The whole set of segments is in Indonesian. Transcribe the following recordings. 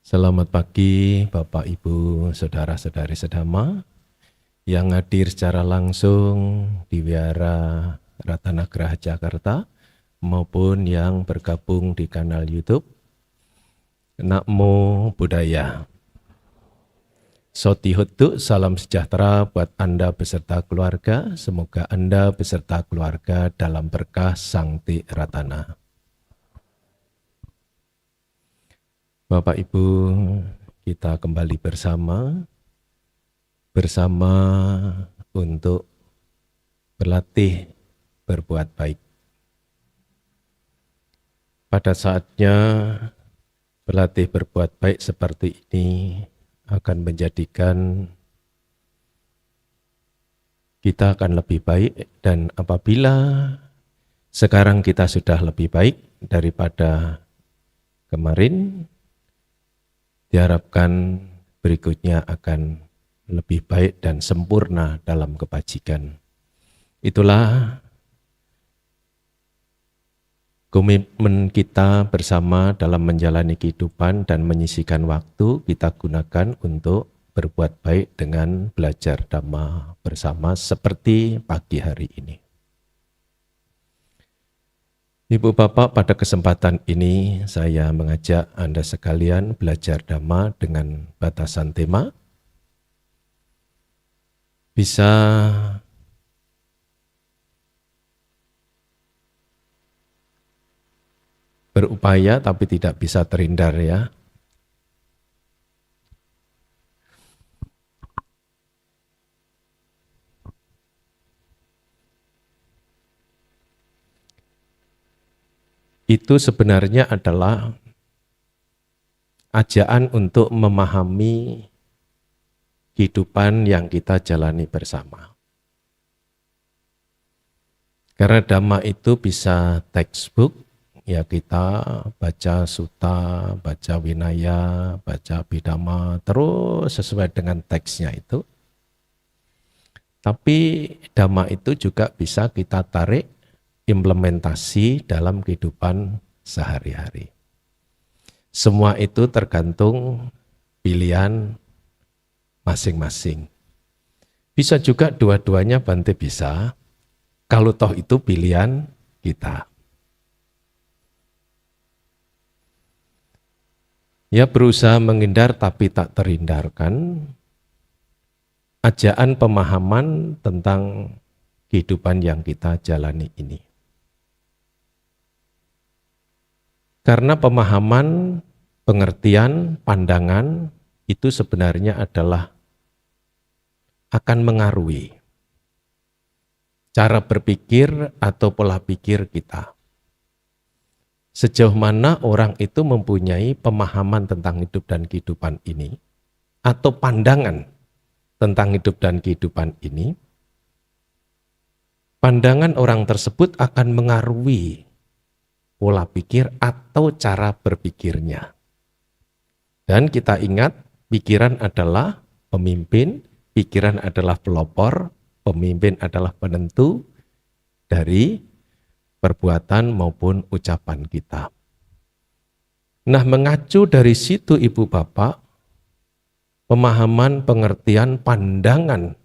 Selamat pagi Bapak Ibu Saudara-saudari Sedama yang hadir secara langsung di Wihara Ratanagraha Jakarta maupun yang bergabung di kanal YouTube. Namo Buddhaya. Soti Hutu, salam sejahtera buat Anda beserta keluarga. Semoga Anda beserta keluarga dalam berkah Sangti Ratana. Bapak Ibu, kita kembali bersama untuk berlatih berbuat baik. Pada saatnya berlatih berbuat baik seperti ini akan menjadikan kita akan lebih baik, dan apabila sekarang kita sudah lebih baik daripada kemarin, diharapkan berikutnya akan lebih baik dan sempurna dalam kebajikan. Itulah komitmen kita bersama dalam menjalani kehidupan dan menyisihkan waktu kita gunakan untuk berbuat baik dengan belajar Dhamma bersama seperti pagi hari ini. Ibu Bapak, pada kesempatan ini saya mengajak Anda sekalian belajar Dhamma dengan batasan tema. Bisa berupaya tapi tidak bisa terhindar ya. Itu sebenarnya adalah ajaan untuk memahami kehidupan yang kita jalani bersama. Karena Dhamma itu bisa textbook, ya kita baca sutta, baca winaya, baca abhidhamma, terus sesuai dengan teksnya itu. Tapi Dhamma itu juga bisa kita tarik implementasi dalam kehidupan sehari-hari. Semua itu tergantung pilihan masing-masing. Bisa juga dua-duanya Bante bisa, kalau toh itu pilihan kita. Ya, berusaha menghindar tapi tak terhindarkan. Ajaan pemahaman tentang kehidupan yang kita jalani ini. Karena pemahaman, pengertian, pandangan itu sebenarnya adalah akan mengaruhi cara berpikir atau pola pikir kita. Sejauh mana orang itu mempunyai pemahaman tentang hidup dan kehidupan ini, atau pandangan tentang hidup dan kehidupan ini, pandangan orang tersebut akan mengaruhi pola pikir atau cara berpikirnya. Dan kita ingat, pikiran adalah pemimpin, pikiran adalah pelopor, pemimpin adalah penentu dari perbuatan maupun ucapan kita. Nah, mengacu dari situ Ibu Bapak, pemahaman, pengertian, pandangan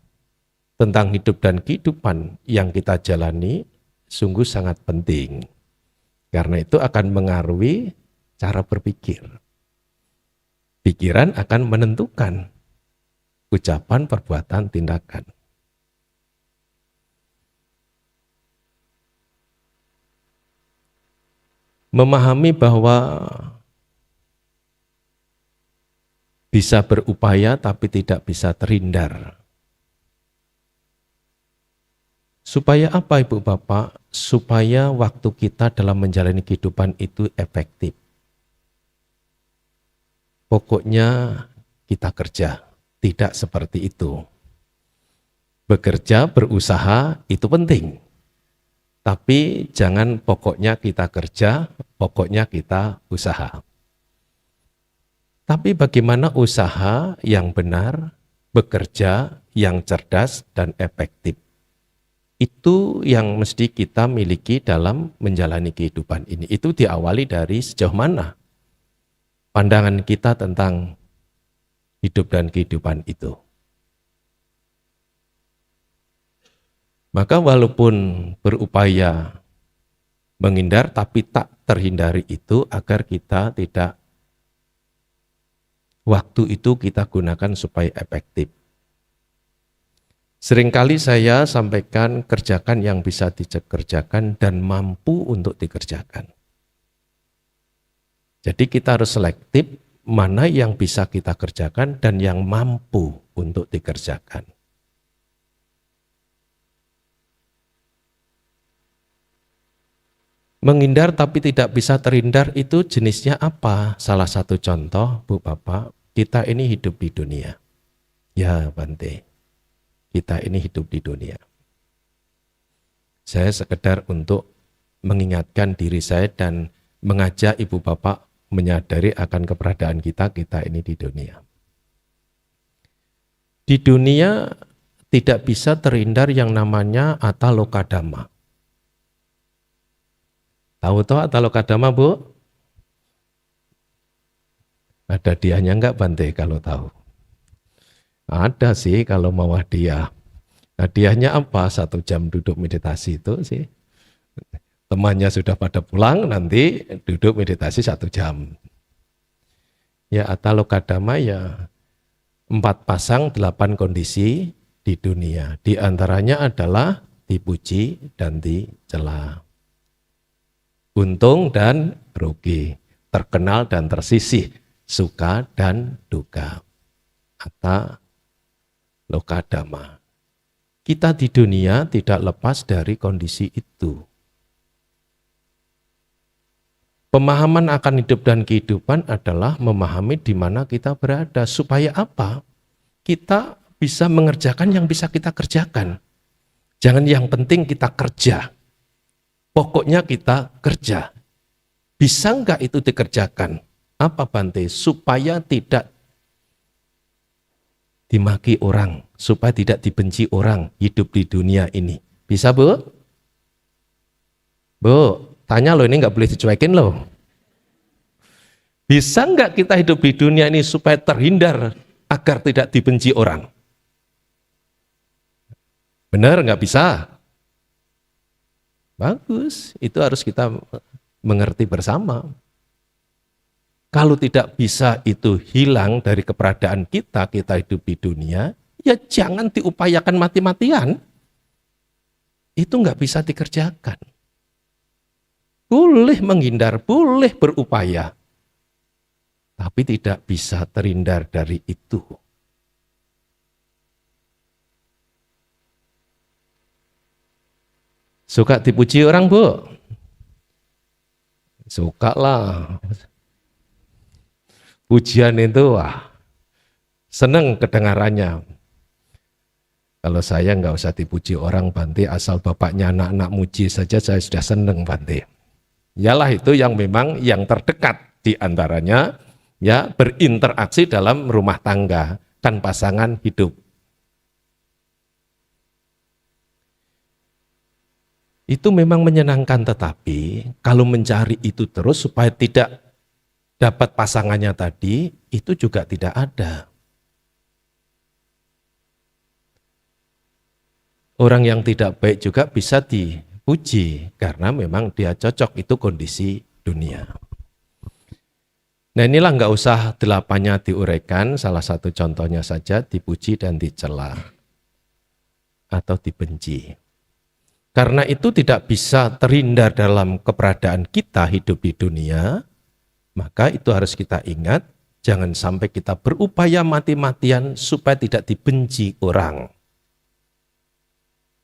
tentang hidup dan kehidupan yang kita jalani sungguh sangat penting. Karena itu akan mengaruhi cara berpikir. Pikiran akan menentukan ucapan, perbuatan, tindakan. Memahami bahwa bisa berupaya tapi tidak bisa terhindar. Supaya apa Ibu Bapak? Supaya waktu kita dalam menjalani kehidupan itu efektif. Pokoknya kita kerja, tidak seperti itu. Bekerja, berusaha itu penting. Tapi jangan pokoknya kita kerja, pokoknya kita usaha. Tapi bagaimana usaha yang benar, bekerja yang cerdas dan efektif? Itu yang mesti kita miliki dalam menjalani kehidupan ini. Itu diawali dari sejauh mana pandangan kita tentang hidup dan kehidupan itu. Maka walaupun berupaya menghindar, tapi tak terhindari itu agar kita tidak, waktu itu kita gunakan supaya efektif. Seringkali saya sampaikan kerjakan yang bisa dikerjakan dan mampu untuk dikerjakan. Jadi kita harus selektif mana yang bisa kita kerjakan dan yang mampu untuk dikerjakan. Menghindar tapi tidak bisa terhindar itu jenisnya apa? Salah satu contoh, Bu Bapak, kita ini hidup di dunia. Ya Bante, kita ini hidup di dunia. Saya sekedar untuk mengingatkan diri saya dan mengajak Ibu Bapak menyadari akan keberadaan kita ini di dunia. Di dunia tidak bisa terhindar yang namanya atalokadama. Tahu toh atalokadama, Bu? Ada hadiahnya enggak Bante kalau tahu? Ada sih kalau mau hadiah. Hadiahnya apa? 1 jam duduk meditasi itu sih. Temannya sudah pada pulang, nanti duduk meditasi 1 jam. Ya atalokadama ya 4 pasang 8 kondisi di dunia. Di antaranya adalah dipuji dan dicela. Untung dan rugi, terkenal dan tersisih, suka dan duka. Atalokadama. Kita di dunia tidak lepas dari kondisi itu. Pemahaman akan hidup dan kehidupan adalah memahami di mana kita berada. Supaya apa? Kita bisa mengerjakan yang bisa kita kerjakan. Jangan yang penting kita kerja. Pokoknya kita kerja. Bisa enggak itu dikerjakan? Apa Bante? Supaya tidak dimaki orang, supaya tidak dibenci orang hidup di dunia ini. Bisa Bu? Bu, tanya loh, ini enggak boleh dicuekin loh. Bisa enggak kita hidup di dunia ini supaya terhindar agar tidak dibenci orang? Benar enggak bisa? Bagus, itu harus kita mengerti bersama. Kalau tidak bisa itu hilang dari keberadaan kita hidup di dunia, ya jangan diupayakan mati-matian. Itu nggak bisa dikerjakan. Boleh menghindar, boleh berupaya, tapi tidak bisa terhindar dari itu. Suka dipuji orang, Bu? Suka lah. Pujian itu seneng kedengarannya. Kalau saya nggak usah dipuji orang Bante, asal bapaknya anak-anak muji saja saya sudah seneng Bante. Yalah itu yang memang yang terdekat di antaranya ya berinteraksi dalam rumah tangga, kan pasangan hidup. Itu memang menyenangkan, tetapi kalau mencari itu terus supaya tidak dapat pasangannya tadi, itu juga tidak ada. Orang yang tidak baik juga bisa dipuji, karena memang dia cocok, itu kondisi dunia. Nah inilah nggak usah 8-nya diuraikan, salah satu contohnya saja dipuji dan dicela, atau dibenci. Karena itu tidak bisa terhindar dalam keberadaan kita hidup di dunia, maka itu harus kita ingat, jangan sampai kita berupaya mati-matian supaya tidak dibenci orang.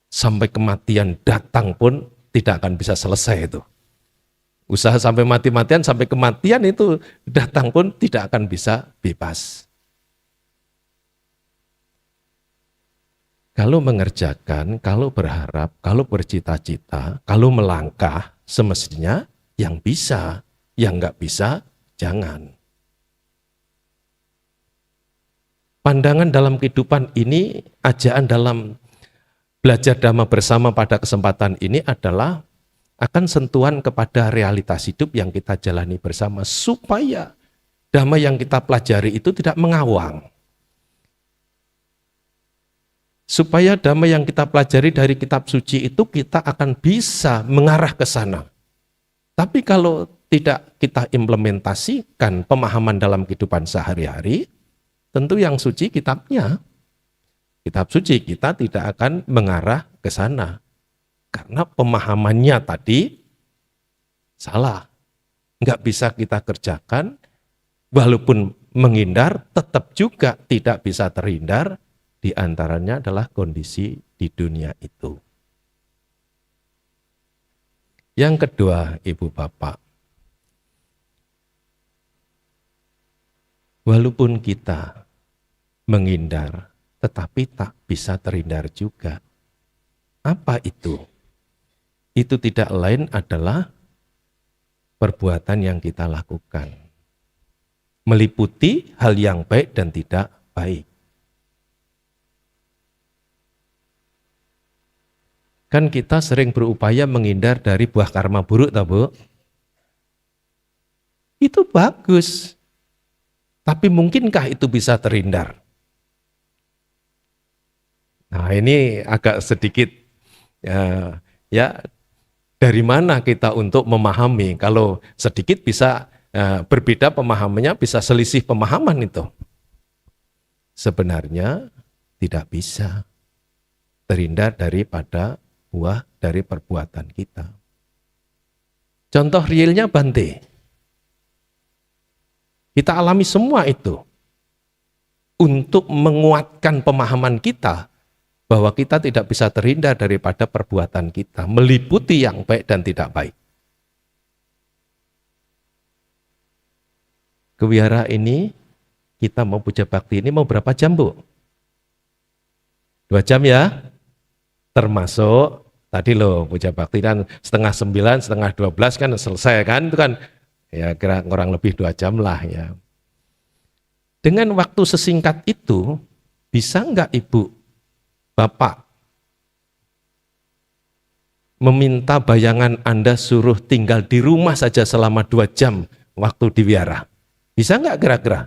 Sampai kematian datang pun tidak akan bisa selesai itu. Usaha sampai mati-matian, sampai kematian itu datang pun tidak akan bisa bebas. Kalau mengerjakan, kalau berharap, kalau bercita-cita, kalau melangkah, semestinya yang bisa, yang nggak bisa, jangan. Pandangan dalam kehidupan ini, ajaan dalam belajar Dhamma bersama pada kesempatan ini adalah akan sentuhan kepada realitas hidup yang kita jalani bersama, supaya Dhamma yang kita pelajari itu tidak mengawang. Supaya dhamma yang kita pelajari dari kitab suci itu kita akan bisa mengarah ke sana. Tapi kalau tidak kita implementasikan pemahaman dalam kehidupan sehari-hari, tentu yang suci kitabnya. Kitab suci kita tidak akan mengarah ke sana. Karena pemahamannya tadi salah. Nggak bisa kita kerjakan, walaupun menghindar, tetap juga tidak bisa terhindar. Di antaranya adalah kondisi di dunia itu. Yang kedua, Ibu Bapak, walaupun kita menghindar, tetapi tak bisa terhindar juga. Apa itu? Itu tidak lain adalah perbuatan yang kita lakukan. Meliputi hal yang baik dan tidak baik. Kan kita sering berupaya menghindar dari buah karma buruk, toh Bu? Itu bagus. Tapi mungkinkah itu bisa terhindar? Nah, ini agak sedikit ya dari mana kita untuk memahami? Kalau sedikit bisa berbeda pemahamannya, bisa selisih pemahaman itu. Sebenarnya tidak bisa terhindar daripada buah dari perbuatan kita. Contoh realnya Bante. Kita alami semua itu untuk menguatkan pemahaman kita bahwa kita tidak bisa terhindar daripada perbuatan kita, meliputi yang baik dan tidak baik. Kewihara ini, kita mau puja bakti ini mau berapa jam, Bu? 2 jam ya? Termasuk tadi loh puja bakti kan 8:30, 11:30 kan selesai kan, itu kan ya kira kurang lebih 2 jam lah ya. Dengan waktu sesingkat itu bisa enggak Ibu, Bapak meminta bayangan Anda suruh tinggal di rumah saja selama 2 jam waktu di wihara? Bisa enggak kira-kira?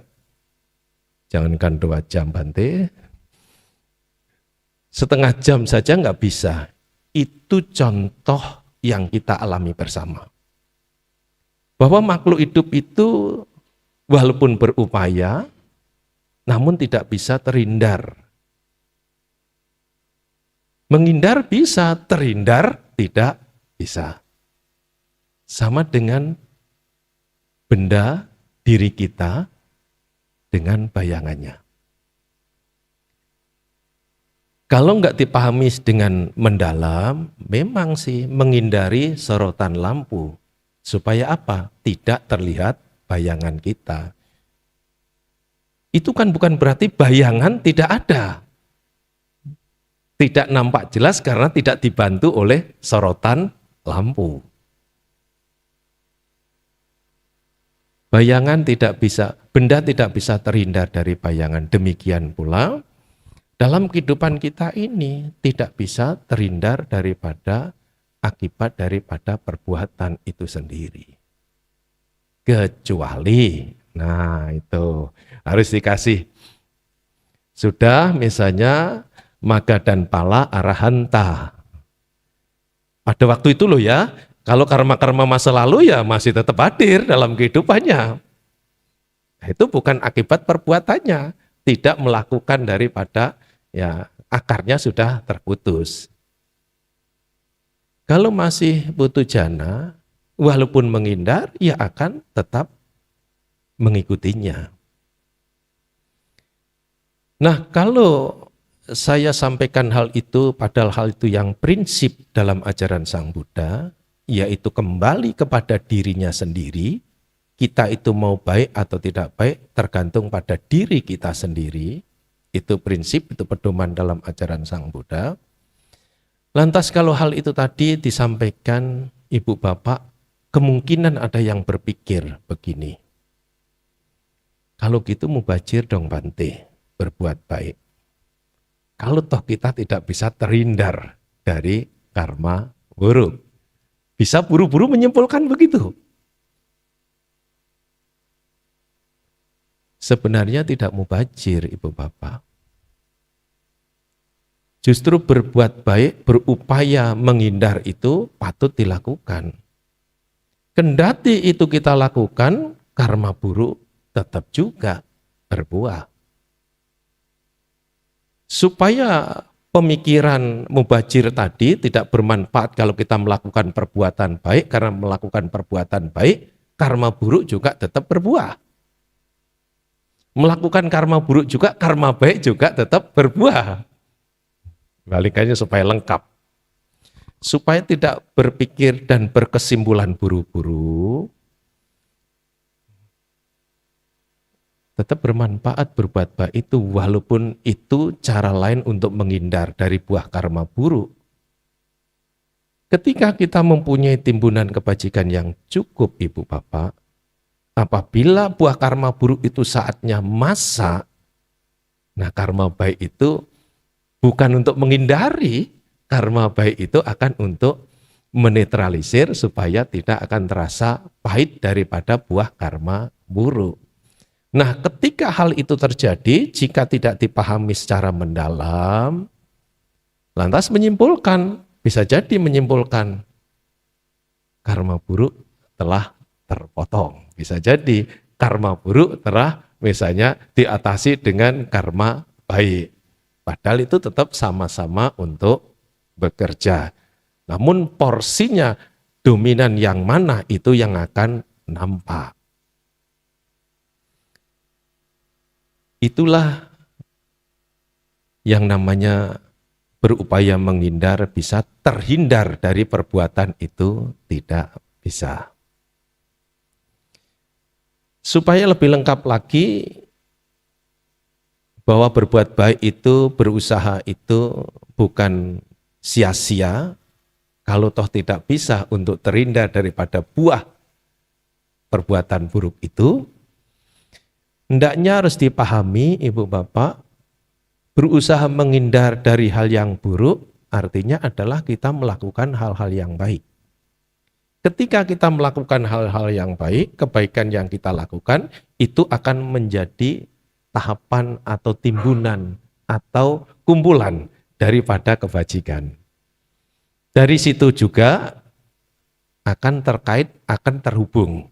Jangankan 2 jam Bante, setengah jam saja nggak bisa. Itu contoh yang kita alami bersama. Bahwa makhluk hidup itu walaupun berupaya, namun tidak bisa terhindar. Menghindar bisa, terhindar tidak bisa. Sama dengan benda diri kita dengan bayangannya. Kalau nggak dipahami dengan mendalam, memang sih menghindari sorotan lampu. Supaya apa? Tidak terlihat bayangan kita. Itu kan bukan berarti bayangan tidak ada. Tidak nampak jelas karena tidak dibantu oleh sorotan lampu. Bayangan tidak bisa, benda tidak bisa terhindar dari bayangan. Demikian pula dalam kehidupan kita ini tidak bisa terhindar daripada akibat daripada perbuatan itu sendiri. Kecuali, nah itu harus dikasih. Sudah misalnya maga dan pala arahanta. Pada waktu itu loh ya, kalau karma-karma masa lalu ya masih tetap hadir dalam kehidupannya. Itu bukan akibat perbuatannya, tidak melakukan daripada ya akarnya sudah terputus. Kalau masih butuh jana, walaupun menghindar, ya akan tetap mengikutinya. Nah, kalau saya sampaikan hal itu, padahal hal itu yang prinsip dalam ajaran Sang Buddha, yaitu kembali kepada dirinya sendiri. Kita itu mau baik atau tidak baik, tergantung pada diri kita sendiri. Itu prinsip, itu pedoman dalam ajaran Sang Buddha. Lantas kalau hal itu tadi disampaikan Ibu Bapak, kemungkinan ada yang berpikir begini. Kalau gitu mubazir dong Bante, berbuat baik. Kalau toh kita tidak bisa terhindar dari karma buruk. Bisa buru-buru menyimpulkan begitu. sebenarnya tidak mubazir, Ibu Bapak. Justru berbuat baik, berupaya menghindar itu patut dilakukan. Kendati itu kita lakukan, karma buruk tetap juga berbuah. Supaya pemikiran mubazir tadi tidak bermanfaat kalau kita melakukan perbuatan baik, karena melakukan perbuatan baik, karma buruk juga tetap berbuah. Melakukan karma buruk juga, karma baik juga tetap berbuah. Balikannya supaya lengkap. Supaya tidak berpikir dan berkesimpulan buru-buru, tetap bermanfaat berbuat baik itu, walaupun itu cara lain untuk menghindar dari buah karma buruk. Ketika kita mempunyai timbunan kebajikan yang cukup, Ibu Bapak, apabila buah karma buruk itu saatnya masak, nah karma baik itu bukan untuk menghindari, karma baik itu akan untuk menetralisir supaya tidak akan terasa pahit daripada buah karma buruk. Nah, ketika hal itu terjadi, jika tidak dipahami secara mendalam, lantas menyimpulkan, bisa jadi menyimpulkan karma buruk telah terpotong. Bisa jadi karma buruk telah misalnya diatasi dengan karma baik. Padahal itu tetap sama-sama untuk bekerja. Namun porsinya dominan yang mana itu yang akan nampak. Itulah yang namanya berupaya menghindar bisa terhindar dari perbuatan itu tidak bisa. Supaya lebih lengkap lagi bahwa berbuat baik itu, berusaha itu bukan sia-sia, kalau toh tidak bisa untuk terhindar daripada buah perbuatan buruk itu, hendaknya harus dipahami, Ibu Bapak, berusaha menghindar dari hal yang buruk artinya adalah kita melakukan hal-hal yang baik. Ketika kita melakukan hal-hal yang baik, kebaikan yang kita lakukan itu akan menjadi tahapan atau timbunan atau kumpulan daripada kebajikan. Dari situ juga akan terkait, akan terhubung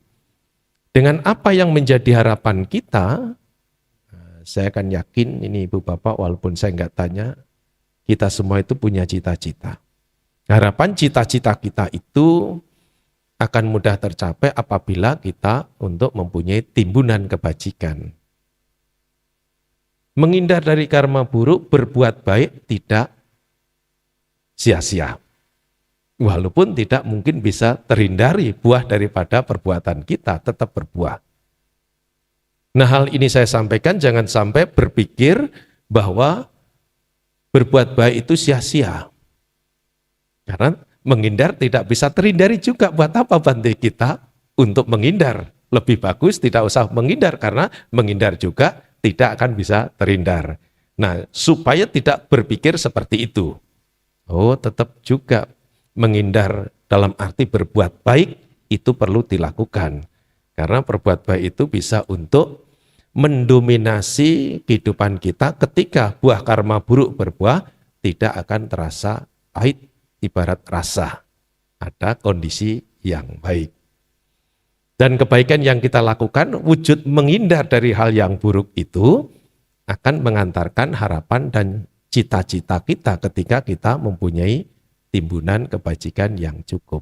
dengan apa yang menjadi harapan kita. Saya akan yakin ini Ibu Bapak, walaupun saya nggak tanya, kita semua itu punya cita-cita. Harapan cita-cita kita itu akan mudah tercapai apabila kita untuk mempunyai timbunan kebajikan. Menghindar dari karma buruk, berbuat baik tidak sia-sia. Walaupun tidak mungkin bisa terhindari buah daripada perbuatan kita, tetap berbuah. Nah, hal ini saya sampaikan jangan sampai berpikir bahwa berbuat baik itu sia-sia. Karena menghindar tidak bisa terhindari juga. Buat apa bantu kita untuk menghindar? Lebih bagus tidak usah menghindar, karena menghindar juga tidak akan bisa terhindar. Nah, supaya tidak berpikir seperti itu. Oh, tetap juga menghindar dalam arti berbuat baik itu perlu dilakukan. Karena berbuat baik itu bisa untuk mendominasi kehidupan kita ketika buah karma buruk berbuah tidak akan terasa pahit, ibarat rasa. Ada kondisi yang baik. Dan kebaikan yang kita lakukan, wujud menghindar dari hal yang buruk itu akan mengantarkan harapan dan cita-cita kita ketika kita mempunyai timbunan kebajikan yang cukup.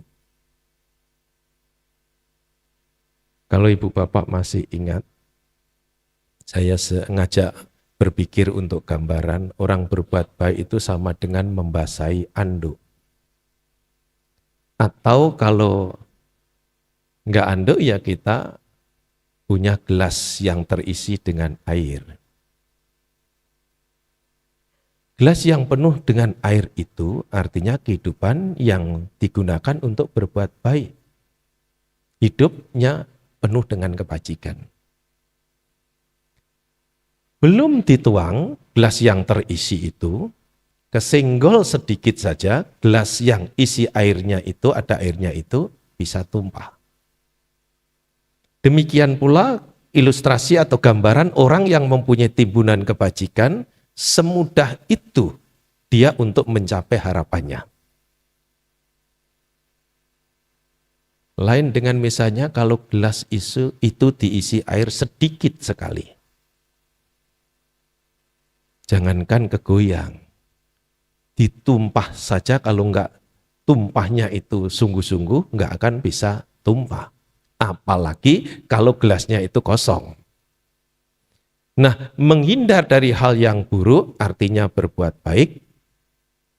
Kalau Ibu Bapak masih ingat, saya sengaja berpikir untuk gambaran orang berbuat baik itu sama dengan membasahi anduk. Atau kalau enggak anduk ya kita punya gelas yang terisi dengan air. Gelas yang penuh dengan air itu artinya kehidupan yang digunakan untuk berbuat baik. Hidupnya penuh dengan kebajikan. Belum dituang gelas yang terisi itu, kesenggol sedikit saja, gelas yang isi airnya itu, ada airnya itu, bisa tumpah. Demikian pula ilustrasi atau gambaran orang yang mempunyai timbunan kebajikan, semudah itu dia untuk mencapai harapannya. Lain dengan misalnya kalau gelas itu diisi air sedikit sekali. Jangankan kegoyang, ditumpah saja kalau enggak tumpahnya itu sungguh-sungguh enggak akan bisa tumpah. Apalagi kalau gelasnya itu kosong. Nah, menghindar dari hal yang buruk artinya berbuat baik,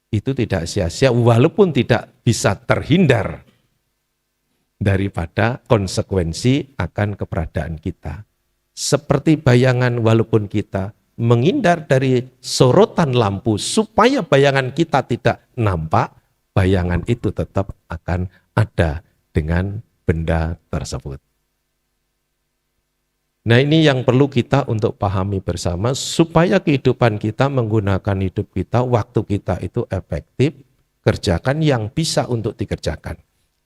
itu tidak sia-sia walaupun tidak bisa terhindar daripada konsekuensi akan keberadaan kita. Seperti bayangan walaupun kita menghindar dari sorotan lampu supaya bayangan kita tidak nampak, bayangan itu tetap akan ada dengan benda tersebut. Nah, ini yang perlu kita untuk pahami bersama supaya kehidupan kita menggunakan hidup kita, waktu kita itu efektif, kerjakan yang bisa untuk dikerjakan.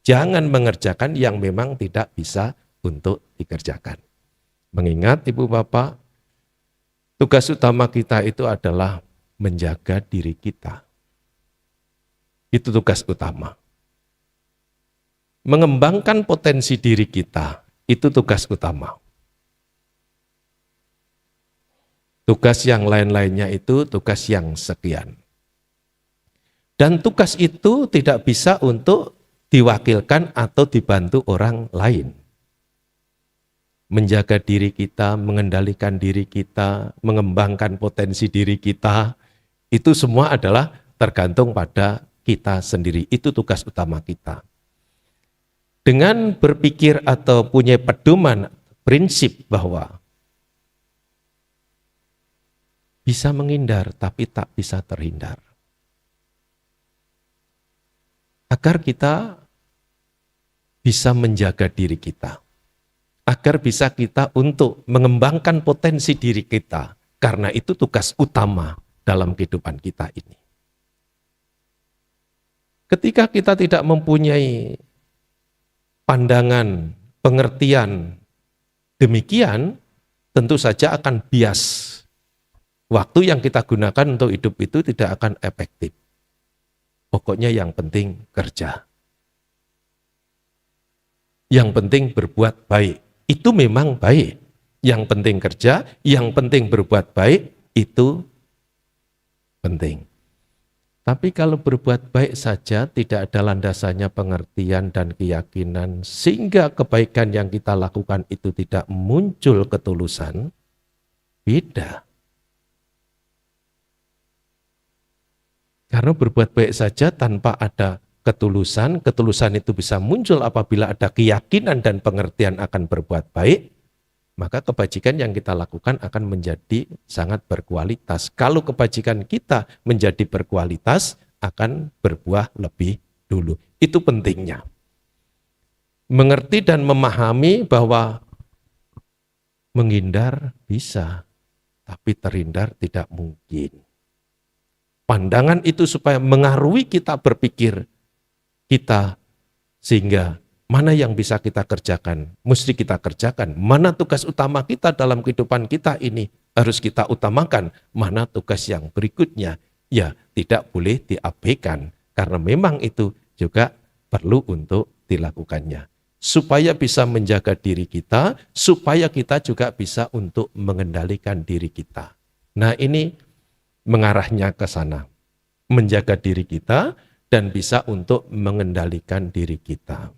Jangan mengerjakan yang memang tidak bisa untuk dikerjakan. Mengingat Ibu Bapak, tugas utama kita itu adalah menjaga diri kita. Itu tugas utama. Mengembangkan potensi diri kita, itu tugas utama. Tugas yang lain-lainnya itu tugas yang sekian. Dan tugas itu tidak bisa untuk diwakilkan atau dibantu orang lain. Menjaga diri kita, mengendalikan diri kita, mengembangkan potensi diri kita, itu semua adalah tergantung pada kita sendiri. Itu tugas utama kita. Dengan berpikir atau punya pedoman prinsip bahwa bisa menghindar tapi tak bisa terhindar. Agar kita bisa menjaga diri kita, agar bisa kita untuk mengembangkan potensi diri kita, karena itu tugas utama dalam kehidupan kita ini. Ketika kita tidak mempunyai pandangan, pengertian demikian, tentu saja akan bias. Waktu yang kita gunakan untuk hidup itu tidak akan efektif. Pokoknya yang penting kerja. Yang penting berbuat baik. Itu memang baik. Yang penting kerja, yang penting berbuat baik, itu penting. Tapi kalau berbuat baik saja tidak ada landasannya pengertian dan keyakinan, sehingga kebaikan yang kita lakukan itu tidak muncul ketulusan, beda. Karena berbuat baik saja tanpa ada ketulusan, ketulusan itu bisa muncul apabila ada keyakinan dan pengertian akan berbuat baik, maka kebajikan yang kita lakukan akan menjadi sangat berkualitas. Kalau kebajikan kita menjadi berkualitas, akan berbuah lebih dulu. Itu pentingnya. Mengerti dan memahami bahwa menghindar bisa, tapi terhindar tidak mungkin. Pandangan itu supaya mengaruhi kita berpikir kita, sehingga mana yang bisa kita kerjakan, mesti kita kerjakan. Mana tugas utama kita dalam kehidupan kita ini harus kita utamakan. Mana tugas yang berikutnya, ya tidak boleh diabaikan. Karena memang itu juga perlu untuk dilakukannya. Supaya bisa menjaga diri kita, supaya kita juga bisa untuk mengendalikan diri kita. Nah, ini mengarahnya ke sana, menjaga diri kita dan bisa untuk mengendalikan diri kita.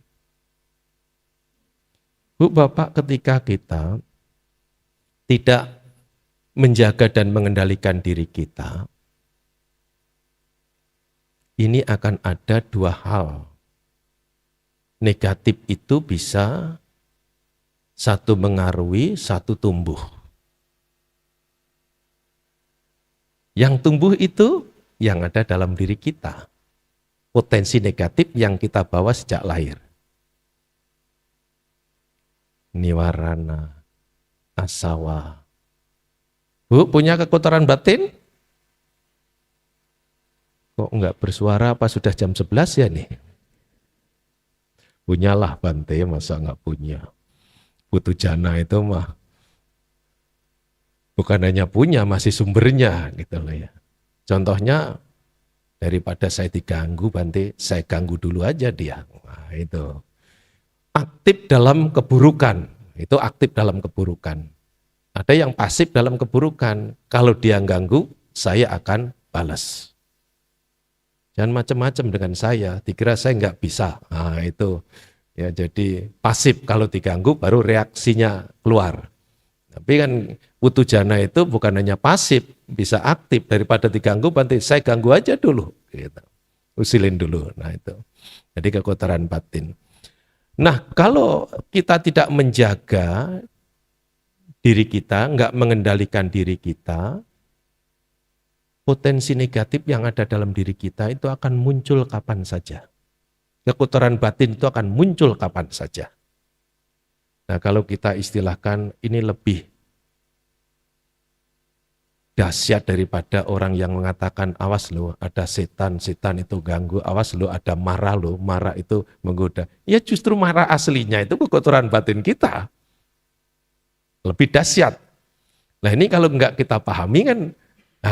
Bu, Bapak, ketika kita tidak menjaga dan mengendalikan diri kita, ini akan ada dua hal. Negatif itu bisa satu mengaruhi, satu tumbuh. Yang tumbuh itu yang ada dalam diri kita. Potensi negatif yang kita bawa sejak lahir. Niwarana, asawa. Bu, punya kekotoran batin? Kok enggak bersuara apa sudah jam 11 ya nih? Punyalah Bante, masa enggak punya? Putu jana itu mah Bukan hanya punya, masih sumbernya gitu loh ya. Contohnya daripada saya diganggu, Bante, saya ganggu dulu aja dia. Nah, itu. Aktif dalam keburukan, itu aktif dalam keburukan. Ada yang pasif dalam keburukan. Kalau dia ganggu, saya akan balas. Jangan macam-macam dengan saya, dikira saya nggak bisa. Nah, itu. Ya, jadi pasif kalau diganggu baru reaksinya keluar. Tapi kan Putu Jana itu bukan hanya pasif, bisa aktif. Daripada diganggu, Bante, saya ganggu aja dulu. Gitu. Usilin dulu. Nah itu. Jadi kekotoran batin. Nah kalau kita tidak menjaga diri kita, nggak mengendalikan diri kita, potensi negatif yang ada dalam diri kita itu akan muncul kapan saja. Kekotoran batin itu akan muncul kapan saja. Nah kalau kita istilahkan ini lebih dahsyat daripada orang yang mengatakan awas lo ada setan itu ganggu, awas lo ada marah itu menggoda. Ya justru marah aslinya itu kekotoran batin kita. Lebih dahsyat. Nah ini kalau enggak kita pahami kan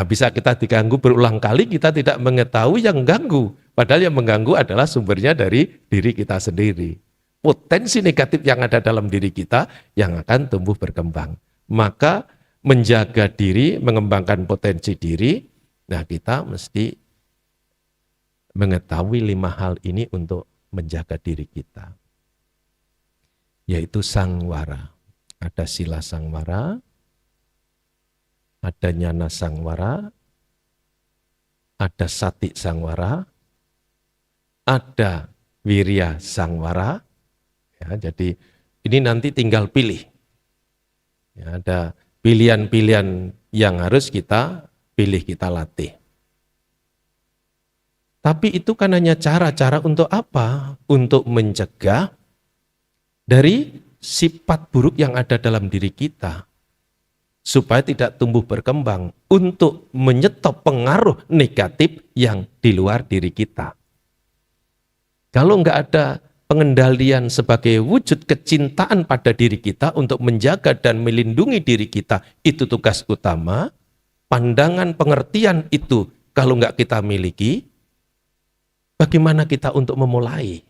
bisa kita diganggu berulang kali kita tidak mengetahui yang ganggu. Padahal yang mengganggu adalah sumbernya dari diri kita sendiri. Potensi negatif yang ada dalam diri kita yang akan tumbuh berkembang. Maka menjaga diri, mengembangkan potensi diri, nah kita mesti mengetahui 5 hal ini untuk menjaga diri kita. Yaitu sangwara. Ada sila sangwara, ada nyana sangwara, ada sati sangwara, ada wirya sangwara. Ya, jadi ini nanti tinggal pilih. Ya, ada pilihan-pilihan yang harus kita pilih, kita latih. Tapi itu kan hanya cara-cara untuk apa? Untuk mencegah dari sifat buruk yang ada dalam diri kita. Supaya tidak tumbuh berkembang. Untuk menyetop pengaruh negatif yang di luar diri kita. Kalau nggak ada pengendalian sebagai wujud kecintaan pada diri kita untuk menjaga dan melindungi diri kita, itu tugas utama. Pandangan pengertian itu kalau nggak kita miliki, bagaimana kita untuk memulai?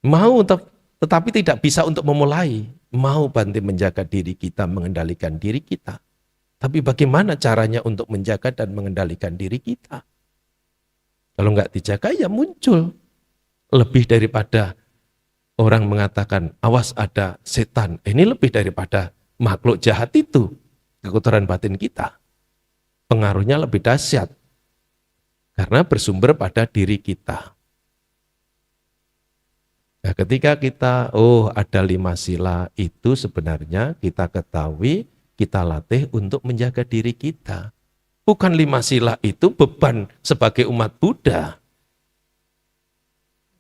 Mau tetapi tidak bisa untuk memulai. Mau Bante menjaga diri kita, mengendalikan diri kita. Tapi bagaimana caranya untuk menjaga dan mengendalikan diri kita? Kalau nggak dijaga ya muncul. Lebih daripada orang mengatakan, awas ada setan. Ini lebih daripada makhluk jahat itu. Kekotoran batin kita. Pengaruhnya lebih dahsyat. Karena bersumber pada diri kita. Nah ketika kita, ada 5 sila, itu sebenarnya kita ketahui, kita latih untuk menjaga diri kita. Bukan 5 sila itu beban sebagai umat Buddha.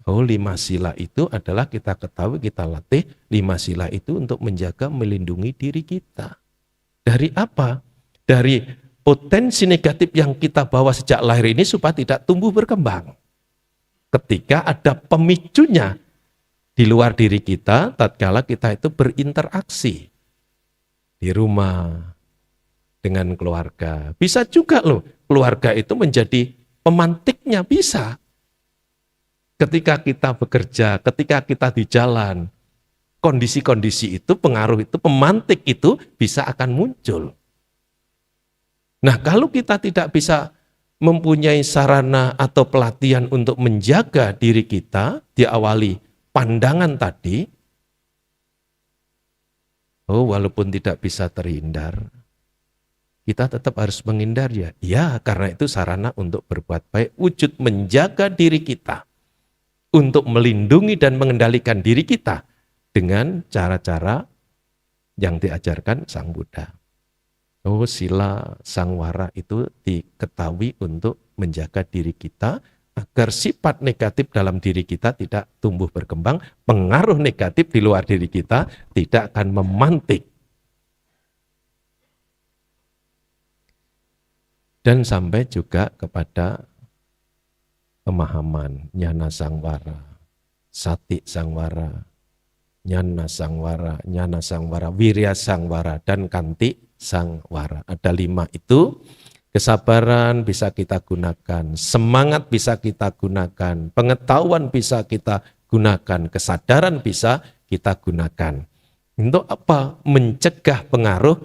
5 sila itu adalah kita ketahui, kita latih 5 sila itu untuk menjaga, melindungi diri kita. Dari apa? Dari potensi negatif yang kita bawa sejak lahir ini supaya tidak tumbuh berkembang. Ketika ada pemicunya di luar diri kita, tatkala kita itu berinteraksi di rumah dengan keluarga. Bisa juga loh, keluarga itu menjadi pemantiknya, bisa. Ketika kita bekerja, ketika kita di jalan, kondisi-kondisi itu, pengaruh itu, pemantik itu bisa akan muncul. Nah, kalau kita tidak bisa mempunyai sarana atau pelatihan untuk menjaga diri kita, diawali pandangan tadi, walaupun tidak bisa terhindar, kita tetap harus menghindar ya. Ya, karena itu sarana untuk berbuat baik, wujud menjaga diri kita. Untuk melindungi dan mengendalikan diri kita dengan cara-cara yang diajarkan Sang Buddha. Sila sangwara itu diketahui untuk menjaga diri kita agar sifat negatif dalam diri kita tidak tumbuh berkembang, pengaruh negatif di luar diri kita tidak akan memantik. Dan sampai juga kepada pemahaman nyana sangwara, sati sangwara, nyana sangwara, wirya sangwara, dan kanti sangwara. Ada 5 itu. Kesabaran bisa kita gunakan, semangat bisa kita gunakan, pengetahuan bisa kita gunakan, kesadaran bisa kita gunakan. Untuk apa? Mencegah pengaruh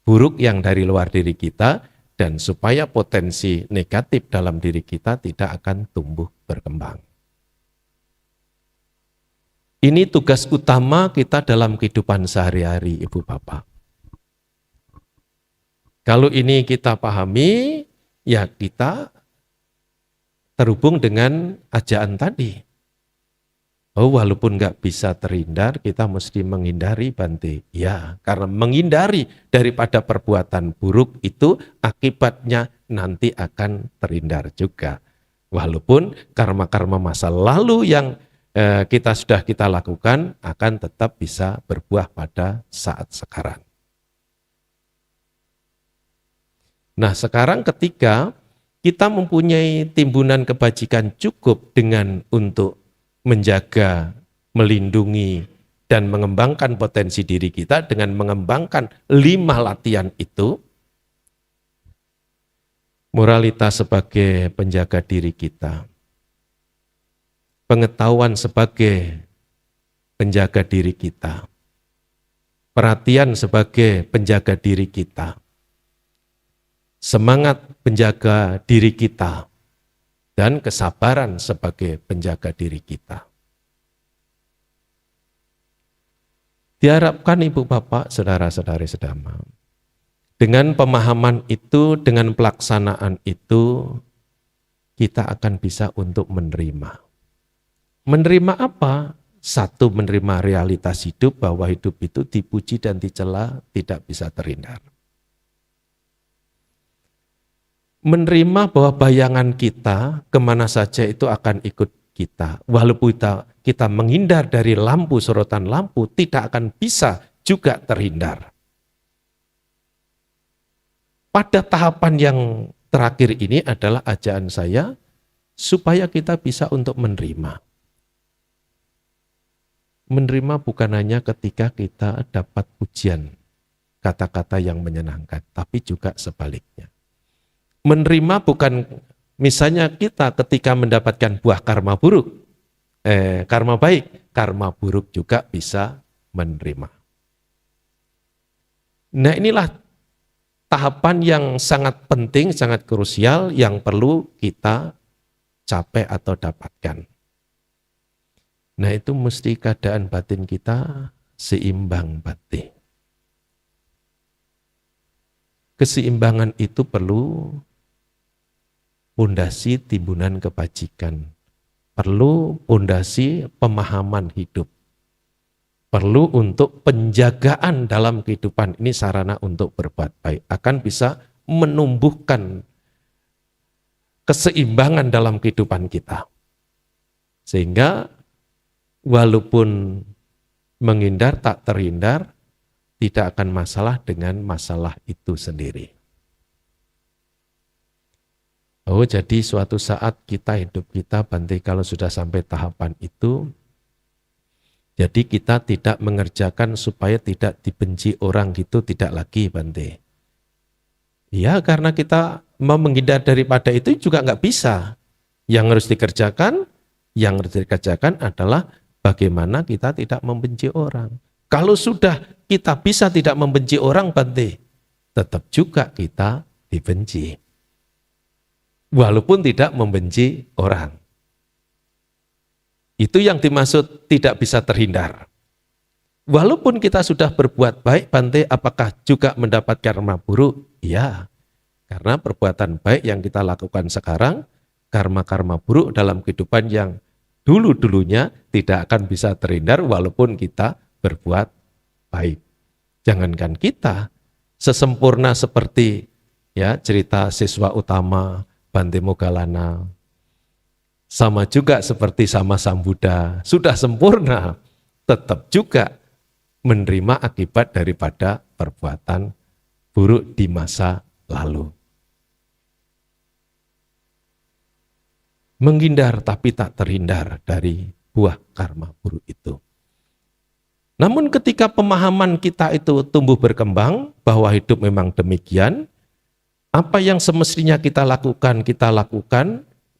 buruk yang dari luar diri kita dan supaya potensi negatif dalam diri kita tidak akan tumbuh berkembang. Ini tugas utama kita dalam kehidupan sehari-hari, Ibu Bapak. Kalau ini kita pahami, ya kita terhubung dengan ajaan tadi. Oh, walaupun nggak bisa terhindar, kita mesti menghindari, Bante. Ya, karena menghindari daripada perbuatan buruk itu akibatnya nanti akan terhindar juga. Walaupun karma-karma masa lalu yang kita lakukan akan tetap bisa berbuah pada saat sekarang. Nah, sekarang ketika kita mempunyai timbunan kebajikan cukup dengan untuk menjaga, melindungi, dan mengembangkan potensi diri kita dengan mengembangkan 5 latihan itu, moralitas sebagai penjaga diri kita, pengetahuan sebagai penjaga diri kita, perhatian sebagai penjaga diri kita, semangat penjaga diri kita, dan kesabaran sebagai penjaga diri kita. Diharapkan Ibu Bapak, saudara-saudari sedama, dengan pemahaman itu, dengan pelaksanaan itu, kita akan bisa untuk menerima. Menerima apa? Satu, menerima realitas hidup bahwa hidup itu dipuji dan dicela tidak bisa terhindar. Menerima bahwa bayangan kita kemana saja itu akan ikut kita. Walaupun kita menghindar dari lampu, sorotan lampu, tidak akan bisa juga terhindar. Pada tahapan yang terakhir ini adalah ajaan saya, supaya kita bisa untuk menerima. Menerima bukan hanya ketika kita dapat pujian, kata-kata yang menyenangkan, tapi juga sebaliknya. Menerima bukan misalnya kita ketika mendapatkan buah karma buruk, karma baik, karma buruk juga bisa menerima. Nah, inilah tahapan yang sangat penting, sangat krusial yang perlu kita capai atau dapatkan. Nah, itu mesti keadaan batin kita seimbang batin. Keseimbangan itu perlu pondasi timbunan kebajikan, perlu pondasi pemahaman hidup, perlu untuk penjagaan dalam kehidupan ini sarana untuk berbuat baik, akan bisa menumbuhkan keseimbangan dalam kehidupan kita. Sehingga walaupun menghindar tak terhindar, tidak akan masalah dengan masalah itu sendiri. Oh, jadi suatu saat hidup kita, Bante, kalau sudah sampai tahapan itu, jadi kita tidak mengerjakan supaya tidak dibenci orang gitu, tidak lagi, Bante. Ya, karena kita mau menghindar daripada itu juga nggak bisa. Yang harus dikerjakan adalah bagaimana kita tidak membenci orang. Kalau sudah kita bisa tidak membenci orang, Bante, tetap juga kita dibenci. Walaupun tidak membenci orang. Itu yang dimaksud tidak bisa terhindar. Walaupun kita sudah berbuat baik, Bante, apakah juga mendapat karma buruk? Ya, karena perbuatan baik yang kita lakukan sekarang, karma-karma buruk dalam kehidupan yang dulu-dulunya tidak akan bisa terhindar walaupun kita berbuat baik. Jangankan kita, sesempurna seperti ya cerita siswa utama Bante Moggallana, sama juga seperti sama Sang Buddha, sudah sempurna, tetap juga menerima akibat daripada perbuatan buruk di masa lalu. Menghindar tapi tak terhindar dari buah karma buruk itu. Namun ketika pemahaman kita itu tumbuh berkembang, bahwa hidup memang demikian, apa yang semestinya kita lakukan,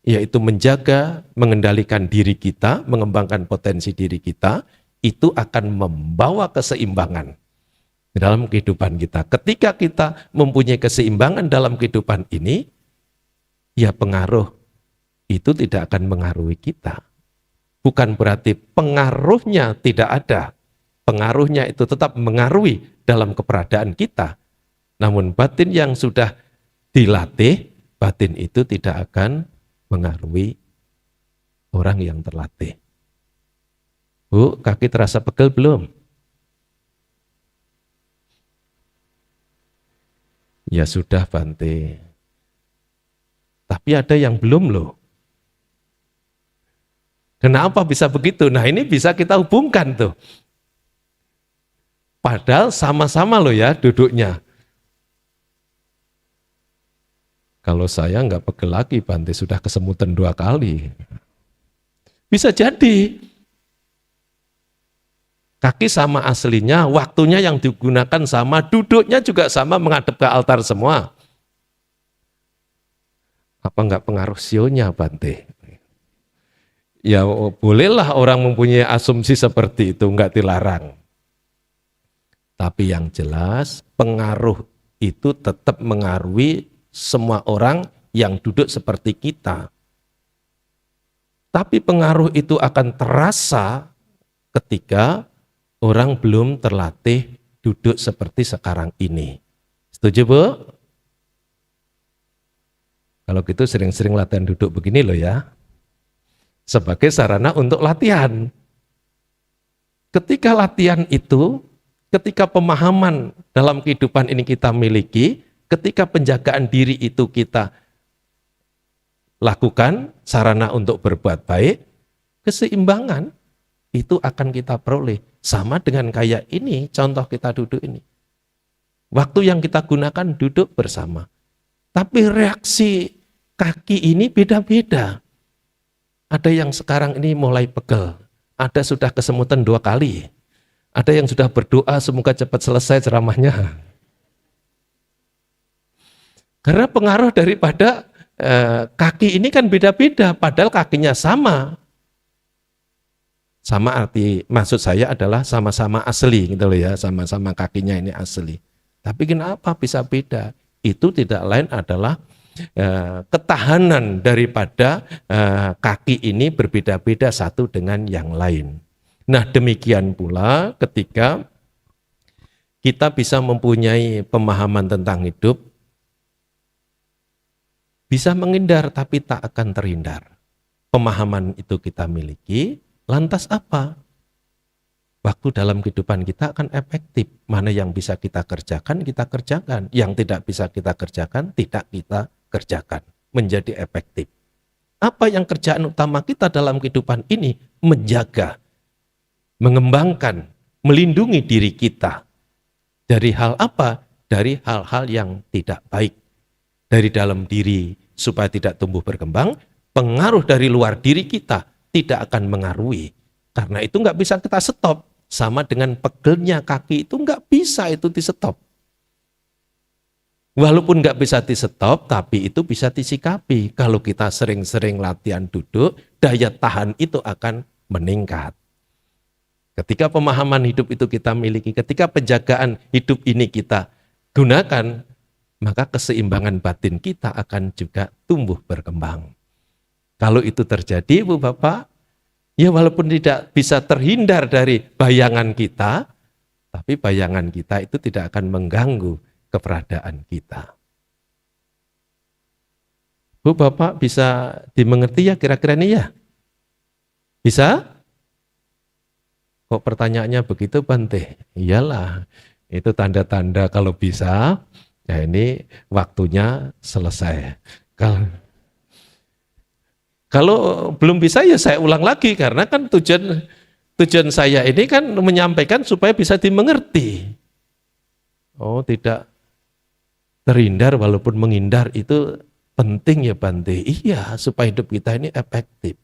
yaitu menjaga, mengendalikan diri kita, mengembangkan potensi diri kita, itu akan membawa keseimbangan dalam kehidupan kita. Ketika kita mempunyai keseimbangan dalam kehidupan ini, ya pengaruh itu tidak akan mengaruhi kita. Bukan berarti pengaruhnya tidak ada. Pengaruhnya itu tetap mengaruhi dalam keberadaan kita. Namun batin yang sudah dilatih, batin itu tidak akan mengaruhi orang yang terlatih. Bu, kaki terasa pegel belum? Ya sudah Bante. Tapi ada yang belum loh. Kenapa bisa begitu? Nah ini bisa kita hubungkan tuh. Padahal sama-sama loh ya duduknya. Kalau saya nggak pegel lagi, Bante sudah kesemutan 2 kali. Bisa jadi. Kaki sama aslinya, waktunya yang digunakan sama, duduknya juga sama, menghadap ke altar semua. Apa nggak pengaruh sionya, Bante? Ya bolehlah orang mempunyai asumsi seperti itu, nggak dilarang. Tapi yang jelas pengaruh itu tetap mengaruhi semua orang yang duduk seperti kita. Tapi pengaruh itu akan terasa ketika orang belum terlatih duduk seperti sekarang ini. Setuju, Bu? Kalau gitu sering-sering latihan duduk begini loh ya. Sebagai sarana untuk latihan. Ketika latihan itu, ketika pemahaman dalam kehidupan ini kita miliki, ketika penjagaan diri itu kita lakukan, sarana untuk berbuat baik, keseimbangan itu akan kita peroleh. Sama dengan kayak ini, contoh kita duduk ini. Waktu yang kita gunakan duduk bersama. Tapi reaksi kaki ini beda-beda. Ada yang sekarang ini mulai pegel, ada sudah kesemutan 2 kali. Ada yang sudah berdoa semoga cepat selesai ceramahnya. Karena pengaruh daripada kaki ini kan beda-beda, padahal kakinya sama. Sama arti maksud saya adalah sama-sama asli gitu loh ya, sama-sama kakinya ini asli. Tapi kenapa bisa beda? Itu tidak lain adalah ketahanan daripada kaki ini berbeda-beda satu dengan yang lain. Nah demikian pula ketika kita bisa mempunyai pemahaman tentang hidup, bisa menghindar tapi tak akan terhindar. Pemahaman itu kita miliki, lantas apa? Waktu dalam kehidupan kita akan efektif. Mana yang bisa kita kerjakan, kita kerjakan. Yang tidak bisa kita kerjakan, tidak kita kerjakan. Menjadi efektif. Apa yang kerjaan utama kita dalam kehidupan ini? Menjaga, mengembangkan, melindungi diri kita. Dari hal apa? Dari hal-hal yang tidak baik. Dari dalam diri supaya tidak tumbuh berkembang, pengaruh dari luar diri kita tidak akan mengaruhi. Karena itu nggak bisa kita stop. Sama dengan pegelnya kaki itu nggak bisa itu di stop. Walaupun nggak bisa di stop, tapi itu bisa disikapi. Kalau kita sering-sering latihan duduk, daya tahan itu akan meningkat. Ketika pemahaman hidup itu kita miliki, ketika penjagaan hidup ini kita gunakan, maka keseimbangan batin kita akan juga tumbuh berkembang. Kalau itu terjadi, Bu Bapak, ya walaupun tidak bisa terhindar dari bayangan kita, tapi bayangan kita itu tidak akan mengganggu keberadaan kita. Bu Bapak bisa dimengerti ya kira-kira ini ya? Bisa? Kok pertanyaannya begitu Bante? Iyalah, itu tanda-tanda kalau bisa, ya ini waktunya selesai. Kalau belum bisa ya saya ulang lagi, karena kan tujuan saya ini kan menyampaikan supaya bisa dimengerti. Oh tidak terhindar walaupun menghindar itu penting ya Bante. Iya, supaya hidup kita ini efektif.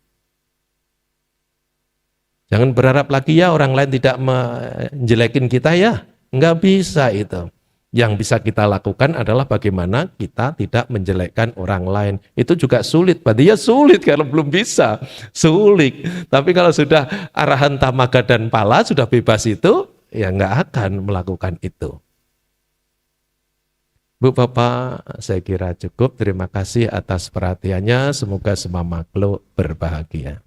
Jangan berharap lagi ya orang lain tidak menjelekin kita ya. Enggak bisa itu. Yang bisa kita lakukan adalah bagaimana kita tidak menjelekkan orang lain. Itu juga sulit. Berarti ya sulit kalau belum bisa. Sulit. Tapi kalau sudah arahan tamaga dan pala sudah bebas itu, ya enggak akan melakukan itu. Bu Bapak, saya kira cukup. Terima kasih atas perhatiannya. Semoga semua makhluk berbahagia.